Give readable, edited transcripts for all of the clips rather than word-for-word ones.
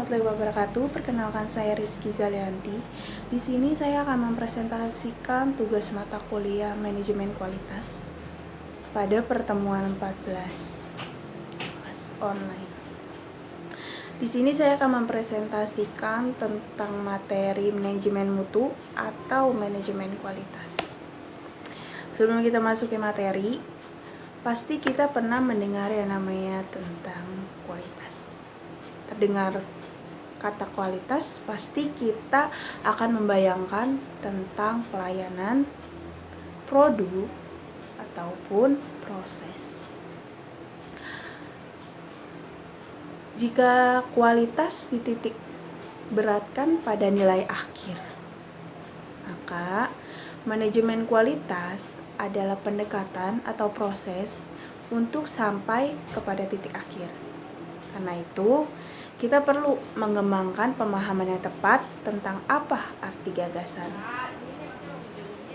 warahmatullahi wabarakatuh. Perkenalkan, saya Rizky Zalianti. Di sini saya akan mempresentasikan tugas mata kuliah Manajemen Kualitas pada pertemuan 14 kelas online. Di sini saya akan mempresentasikan tentang materi manajemen mutu atau manajemen kualitas. Sebelum kita masuk ke materi, pasti kita pernah mendengar yang namanya tentang kualitas. Terdengar kata kualitas, pasti kita akan membayangkan tentang pelayanan, produk, ataupun proses. Jika kualitas dititik beratkan pada nilai akhir, maka manajemen kualitas adalah pendekatan atau proses untuk sampai kepada titik akhir. Karena itu, kita perlu mengembangkan pemahaman yang tepat tentang apa arti gagasan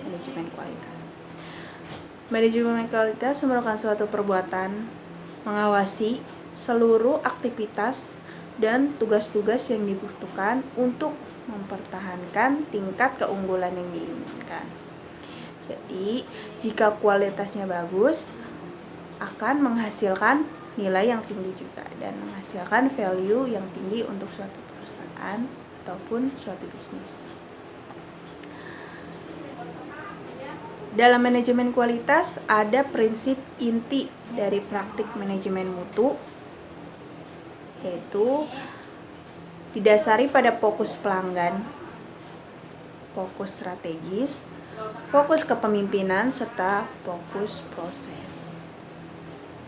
manajemen kualitas. Manajemen kualitas merupakan suatu perbuatan mengawasi seluruh aktivitas dan tugas-tugas yang dibutuhkan untuk mempertahankan tingkat keunggulan yang diinginkan. Jadi, jika kualitasnya bagus, akan menghasilkan nilai yang tinggi juga dan menghasilkan value yang tinggi untuk suatu perusahaan ataupun suatu bisnis. Dalam manajemen kualitas ada prinsip inti dari praktik manajemen mutu, yaitu didasari pada fokus pelanggan, fokus strategis, fokus kepemimpinan, serta fokus proses.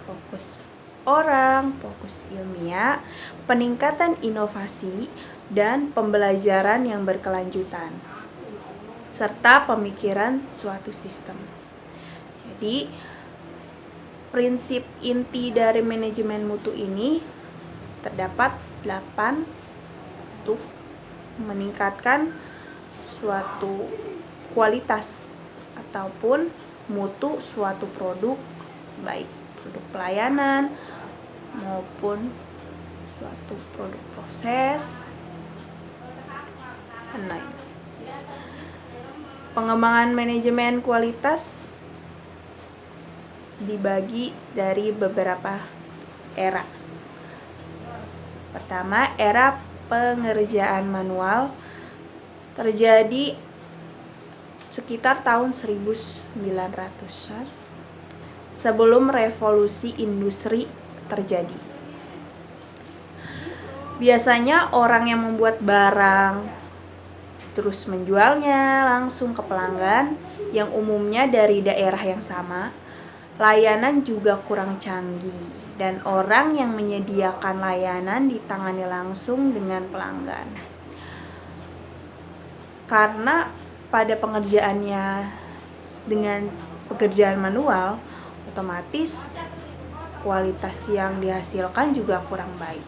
Fokus orang, fokus ilmiah, peningkatan inovasi, dan pembelajaran yang berkelanjutan, serta pemikiran suatu sistem. Jadi, prinsip inti dari manajemen mutu ini terdapat 8 untuk meningkatkan suatu kualitas ataupun mutu suatu produk, baik produk pelayanan maupun suatu produk proses dan lain. Pengembangan manajemen kualitas dibagi dari beberapa era. Pertama, era pengerjaan manual terjadi sekitar tahun 1900-an sebelum revolusi industri terjadi. Biasanya orang yang membuat barang terus menjualnya langsung ke pelanggan yang umumnya dari daerah yang sama. Layanan juga kurang canggih dan orang yang menyediakan layanan ditangani langsung dengan pelanggan. Karena pada pengerjaannya dengan pekerjaan manual, otomatis kualitas yang dihasilkan juga kurang baik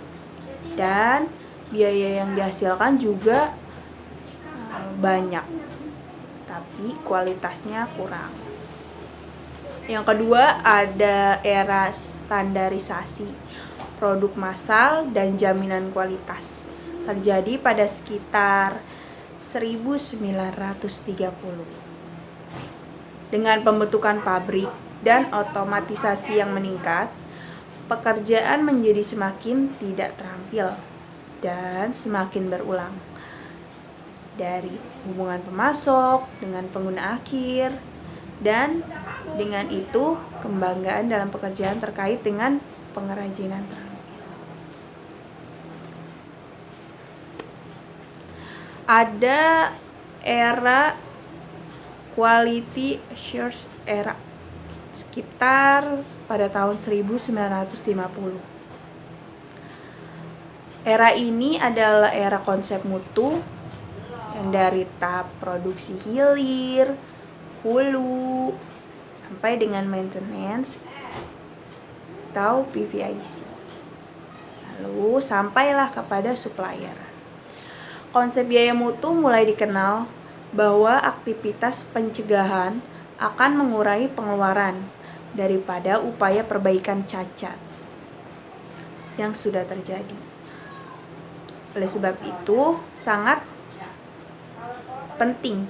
dan biaya yang dihasilkan juga banyak, tapi kualitasnya kurang. Yang kedua, ada era standarisasi produk massal dan jaminan kualitas, terjadi pada sekitar 1930. Dengan pembentukan pabrik dan otomatisasi yang meningkat, pekerjaan menjadi semakin tidak terampil dan semakin berulang. Dari hubungan pemasok dengan pengguna akhir, dan dengan itu kebanggaan dalam pekerjaan terkait dengan pengrajinan terampil. Ada era quality assurance era sekitar pada tahun 1950. Era ini adalah era konsep mutu yang dari tahap produksi hilir, hulu, sampai dengan maintenance atau PPIC. Lalu sampailah kepada supplier. Konsep biaya mutu mulai dikenal bahwa aktivitas pencegahan akan mengurangi pengeluaran daripada upaya perbaikan cacat yang sudah terjadi. Oleh sebab itu, sangat penting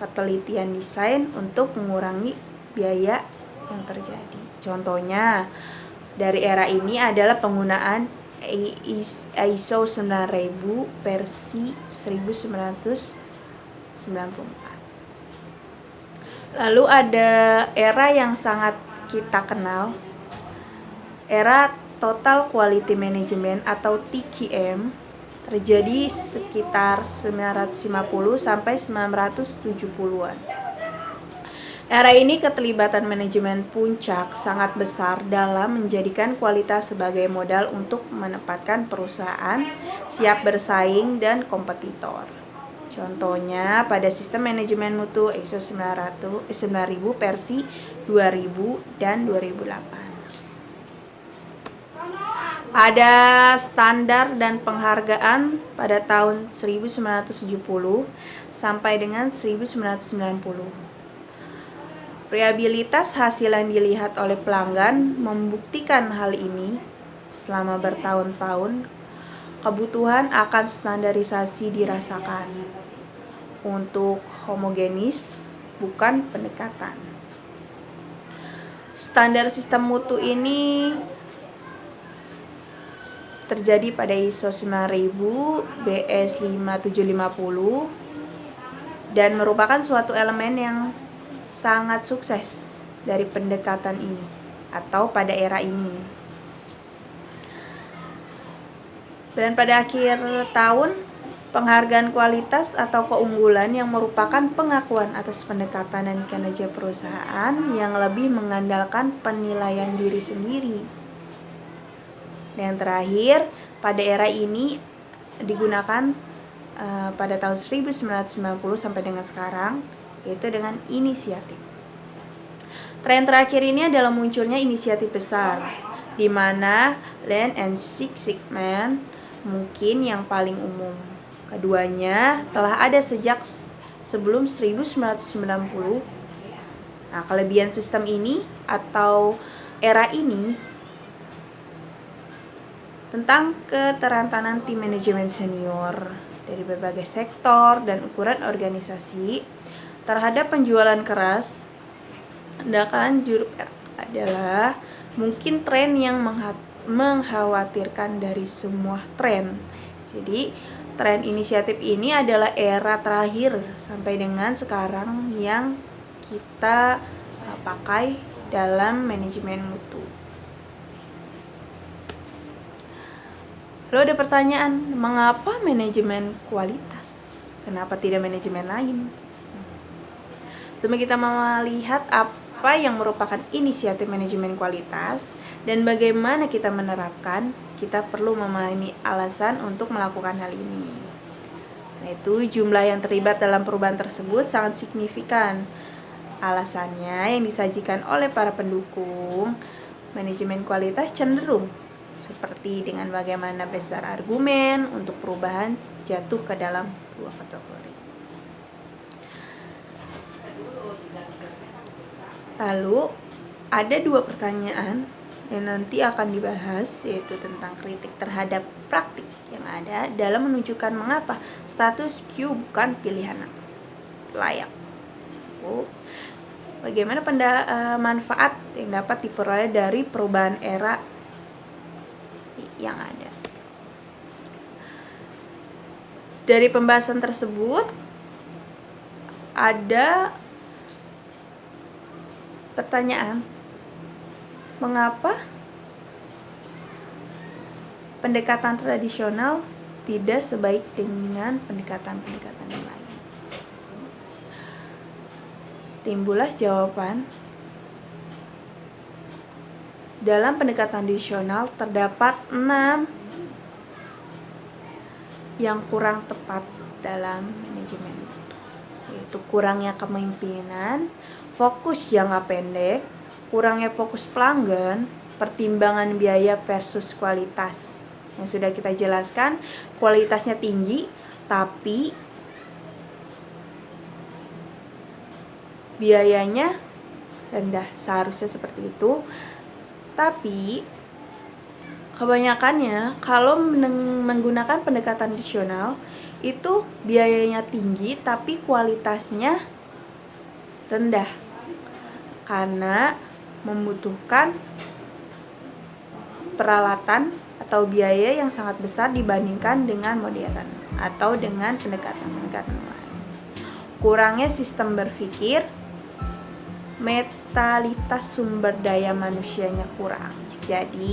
ketelitian desain untuk mengurangi biaya yang terjadi. Contohnya, dari era ini adalah penggunaan ISO 9000 versi 1994. Lalu ada era yang sangat kita kenal, era Total Quality Management atau TQM, terjadi sekitar 950 sampai 970-an. Era ini keterlibatan manajemen puncak sangat besar dalam menjadikan kualitas sebagai modal untuk menempatkan perusahaan siap bersaing dan kompetitor. Contohnya pada sistem manajemen mutu ISO 9000 versi 2000 dan 2008. Ada standar dan penghargaan pada tahun 1970 sampai dengan 1990. Reliabilitas hasil yang dilihat oleh pelanggan membuktikan hal ini. Selama bertahun-tahun, kebutuhan akan standarisasi dirasakan untuk homogenis, bukan pendekatan. Standar sistem mutu ini terjadi pada ISO 9000 BS 5750 dan merupakan suatu elemen yang sangat sukses dari pendekatan ini atau pada era ini. Dan pada akhir tahun, penghargaan kualitas atau keunggulan yang merupakan pengakuan atas pendekatan dan kinerja perusahaan yang lebih mengandalkan penilaian diri sendiri. Dan yang terakhir, pada era ini digunakan pada tahun 1990 sampai dengan sekarang, yaitu dengan inisiatif. Tren terakhir ini adalah munculnya inisiatif besar, di mana Lean and Six Sigma mungkin yang paling umum. Keduanya telah ada sejak sebelum 1990. Nah, kelebihan sistem ini atau era ini tentang keterantanan tim manajemen senior dari berbagai sektor dan ukuran organisasi terhadap penjualan keras adalah mungkin tren yang mengkhawatirkan dari semua tren. Jadi tren inisiatif ini adalah era terakhir sampai dengan sekarang yang kita pakai dalam manajemen mutu. Lalu ada pertanyaan, mengapa manajemen kualitas? Kenapa tidak manajemen lain? Sebelum kita melihat apa yang merupakan inisiatif manajemen kualitas dan bagaimana kita menerapkan, kita perlu memahami alasan untuk melakukan hal ini. Yaitu jumlah yang terlibat dalam perubahan tersebut sangat signifikan. Alasannya yang disajikan oleh para pendukung manajemen kualitas cenderung seperti dengan bagaimana besar argumen untuk perubahan jatuh ke dalam dua kategori. Lalu ada dua pertanyaan yang nanti akan dibahas, yaitu tentang kritik terhadap praktik yang ada dalam menunjukkan mengapa status quo bukan pilihan layak. Bagaimana manfaat yang dapat diperoleh dari perubahan era yang ada. Dari pembahasan tersebut ada pertanyaan, mengapa pendekatan tradisional tidak sebaik dengan pendekatan-pendekatan yang lain? Timbullah jawaban, dalam pendekatan tradisional terdapat 6 yang kurang tepat dalam manajemen, yaitu kurangnya kepemimpinan, fokus jangka pendek, kurangnya fokus pelanggan, pertimbangan biaya versus kualitas. Yang sudah kita jelaskan, kualitasnya tinggi tapi biayanya rendah, seharusnya seperti itu. Tapi Kebanyakannya kalau menggunakan pendekatan tradisional itu biayanya tinggi tapi kualitasnya rendah karena membutuhkan peralatan atau biaya yang sangat besar dibandingkan dengan modern atau dengan pendekatan-pendekatan lain. Kurangnya sistem berpikir, mentalitas sumber daya manusianya kurang. Jadi